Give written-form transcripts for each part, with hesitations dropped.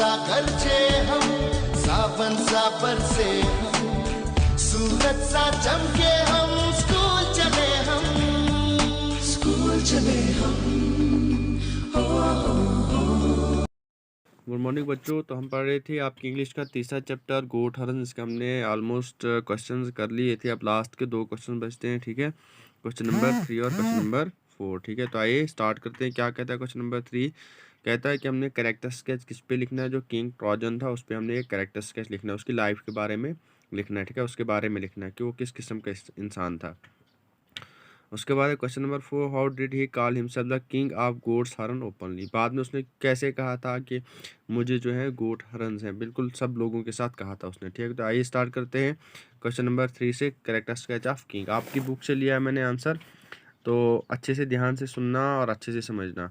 सा गरजे हम, सावन सा बरसे हम, सूरज सा चमके हम, स्कूल चले हम, स्कूल चले हम। गुड मॉर्निंग बच्चों। तो हम पढ़ रहे थे आपकी इंग्लिश का तीसरा चैप्टर गोट हरन। इसका हमने ऑलमोस्ट क्वेश्चंस कर लिए थे। अब लास्ट के 2 क्वेश्चन बचते हैं, ठीक है। क्वेश्चन नंबर 3 और क्वेश्चन नंबर 4, ठीक है। तो आइए स्टार्ट करते हैं। क्या कहता है क्वेश्चन नंबर 3? कहता है कि हमने कैरेक्टर स्केच किस पे लिखना है? जो किंग ट्रोजन था उस पर हमने एक कैरेक्टर स्केच लिखना है, उसकी लाइफ के बारे में लिखना है, ठीक है। उसके बारे में लिखना है कि वो किस किस्म का इंसान था। उसके बाद question number 4, how did he call himself the king of goats हरन ओपनली? बाद में उसने कैसे कहा था कि मुझे जो है गोट हरन्स हैं, बिल्कुल सब लोगों के साथ कहा था उसने, ठीक है। तो आइए स्टार्ट करते हैं क्वेश्चन नंबर 3 से, कैरेक्टर स्केच ऑफ किंग। आपकी बुक से लिया है मैंने आंसर, तो अच्छे से ध्यान से सुनना और अच्छे से समझना।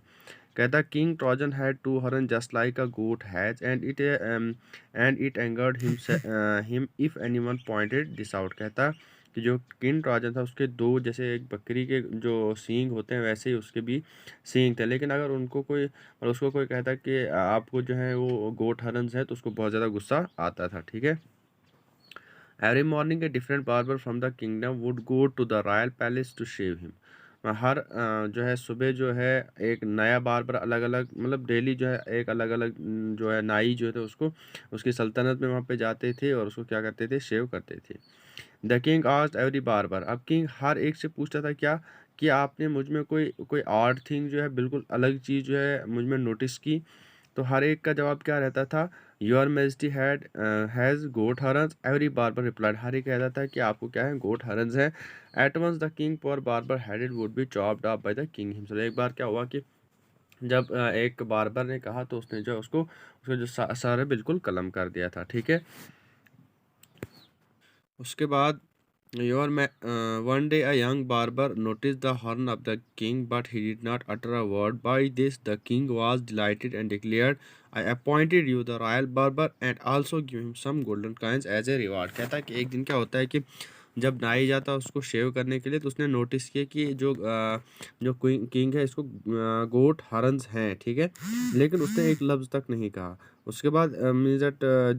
कहता king Trojan had 2 horns just like a goat has and it angered him if anyone pointed this out. कहता कि जो किंग ट्रोजन था उसके 2 जैसे एक बकरी के जो सींग होते हैं वैसे ही उसके भी सींग थे, लेकिन अगर उनको कोई और उसको कोई कहता कि आपको जो है वो गोट हरन्स है तो उसको बहुत ज़्यादा गुस्सा आता था, ठीक है। Every morning a different barber from the kingdom would go to the royal palace to shave him. हर जो है सुबह जो है एक नया बार्बर अलग अलग, मतलब डेली जो है एक अलग अलग जो है नाई जो थे उसको उसकी सल्तनत में वहाँ पे जाते थे और उसको क्या करते थे, शेव करते थे। The king asked every barber. अब किंग हर एक से पूछता था क्या कि आपने मुझ में कोई कोई ऑड थिंग जो है, बिल्कुल अलग चीज़ जो है मुझ में नोटिस की? तो हर एक का जवाब क्या रहता था? Your majesty has goat horns. Every barber replied. हर एक कहता था कि आपको क्या है, गोट हरन्स है। एट वंस द किंग पर barber headed would be chopped up by the king himself. एक बार क्या हुआ कि जब एक बार्बर ने कहा तो उसने जो उसको जो सर है बिल्कुल कलम कर दिया था, ठीक है। उसके बाद one day a young barber noticed the horn of the king, but he did not utter a word. By this the king was delighted and declared, I appointed you the royal barber and also give him some golden coins as a reward। कहता है कि एक दिन क्या होता है कि जब नाई जाता उसको शेव करने के लिए तो उसने नोटिस किया कि जो किंग है इसको गोट हरन्स हैं, ठीक है, लेकिन उसने एक लफ्ज़ तक नहीं कहा। उसके बाद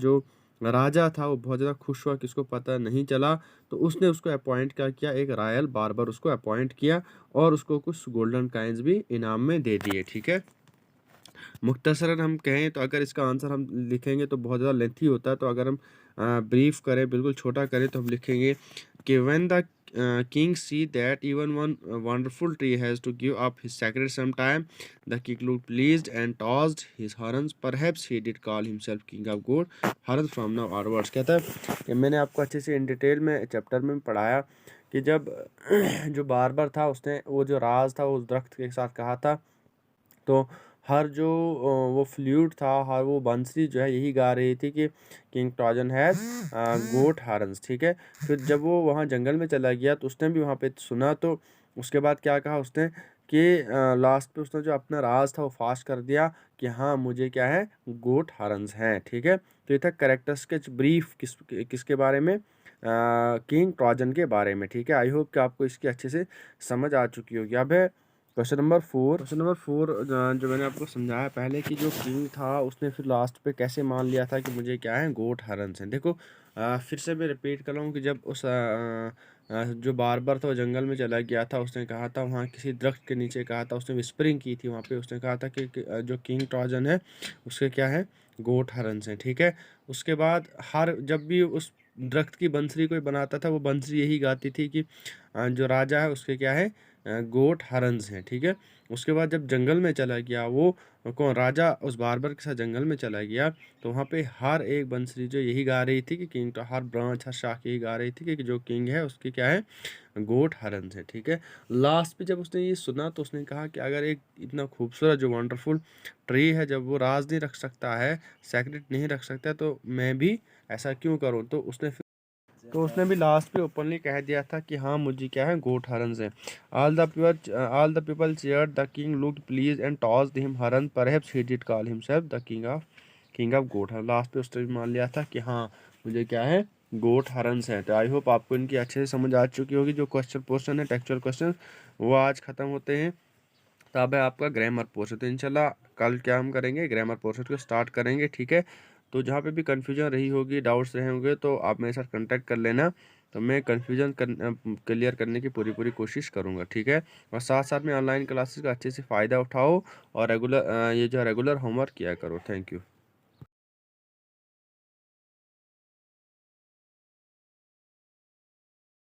जो राजा था वो बहुत ज़्यादा खुश हुआ, किसको पता नहीं चला, तो उसने उसको अपॉइंट क्या किया, एक रॉयल बार्बर उसको अपॉइंट किया और उसको कुछ गोल्डन काइंस भी इनाम में दे दिए, ठीक है। मुख्तसरन हम कहें तो अगर इसका आंसर हम लिखेंगे तो बहुत ज़्यादा लेंथी होता है, तो अगर हम ब्रीफ करें, बिल्कुल छोटा करें, तो हम लिखेंगे कि when the king see that even one wonderful tree has to give up his secret sometime, the king looked pleased and tossed his horns. Perhaps he did call himself king of gold horns from now onwards। कहता है कि मैंने आपको अच्छे से in detail में chapter में पढ़ाया कि जब जो बार्बर था उसने वो जो राज था वो उस दरख्त के साथ कहा था, तो हर जो वो फ्लूट था, हर वो बंसरी जो है यही गा रही थी कि king Trojan has goat horns, ठीक है। फिर जब वो वहाँ जंगल में चला गया तो उसने भी वहाँ पे सुना, तो उसके बाद क्या कहा उसने कि लास्ट पे उसने जो अपना राज था वो फाश कर दिया कि हाँ मुझे क्या है, गोट हॉर्न्स हैं, ठीक है। तो ये था कैरेक्टर स्केच ब्रीफ किसके बारे में, किंग ट्रोजन के बारे में, ठीक है। आई होप कि आपको इसकी अच्छे से समझ आ चुकी होगी। अब है क्वेश्चन नंबर 4। क्वेश्चन नंबर 4 जो मैंने आपको समझाया पहले कि जो किंग था उसने फिर लास्ट पे कैसे मान लिया था कि मुझे क्या है, गोट हरन्स हैं। देखो फिर से मैं रिपीट कर रहा हूँ कि जब उस जो बार्बर था वो जंगल में चला गया था, उसने कहा था वहाँ किसी दरख्त के नीचे कहा था, उसने विस्परिंग की थी वहाँ पे, उसने कहा था कि जो किंग ट्रोजन है उसके क्या है, गोट हरन्स हैं, ठीक है। उसके बाद हर जब भी उस दरख्त की बंसरी कोई बनाता था वो बंसरी यही गाती थी कि जो राजा है उसके क्या है, गोट हरन्स हैं, ठीक है। उसके बाद जब जंगल में चला गया वो कौन, राजा उस बार्बर के साथ जंगल में चला गया, तो वहाँ पे हर एक बंसरी जो यही गा रही थी कि किंग, तो हर ब्रांच हर शाख यही गा रही थी कि जो किंग है उसकी क्या है, गोट हरन्स है, ठीक है। लास्ट पे जब उसने ये सुना तो उसने कहा कि अगर एक इतना खूबसूरत जो वंडरफुल ट्री है जब वो राज नहीं रख सकता है, सेक्रेट नहीं रख सकता, तो मैं भी ऐसा क्यों करूँ। तो उसने भी लास्ट पे ओपनली कह दिया था कि हाँ मुझे क्या है, गोट हरन्स है। All the people cheered, the king looked pleased and tossed him horn, perhaps he did call himself the king of goat horn. Last पे उसने भी मान लिया था कि हाँ मुझे क्या है, गोट हरन्स है। तो आई होप आपको इनकी अच्छे से समझ आ चुकी होगी। जो क्वेश्चन है टेक्चुअल क्वेश्चन वो आज ख़त्म होते हैं। तो अब है आपका ग्रामर पोर्शन। तो इंशाल्लाह कल क्या हम करेंगे, ग्रामर पोर्शन को स्टार्ट करेंगे, ठीक है। तो जहाँ पे भी कन्फ्यूजन रही होगी, डाउट्स रहे होंगे, तो आप मेरे साथ कांटेक्ट कर लेना। तो मैं कन्फ्यूजन क्लियर करने की पूरी पूरी कोशिश करूँगा, ठीक है। और साथ साथ में ऑनलाइन क्लासेस का अच्छे से फ़ायदा उठाओ और रेगुलर ये जो रेगुलर होमवर्क किया करो। Thank you.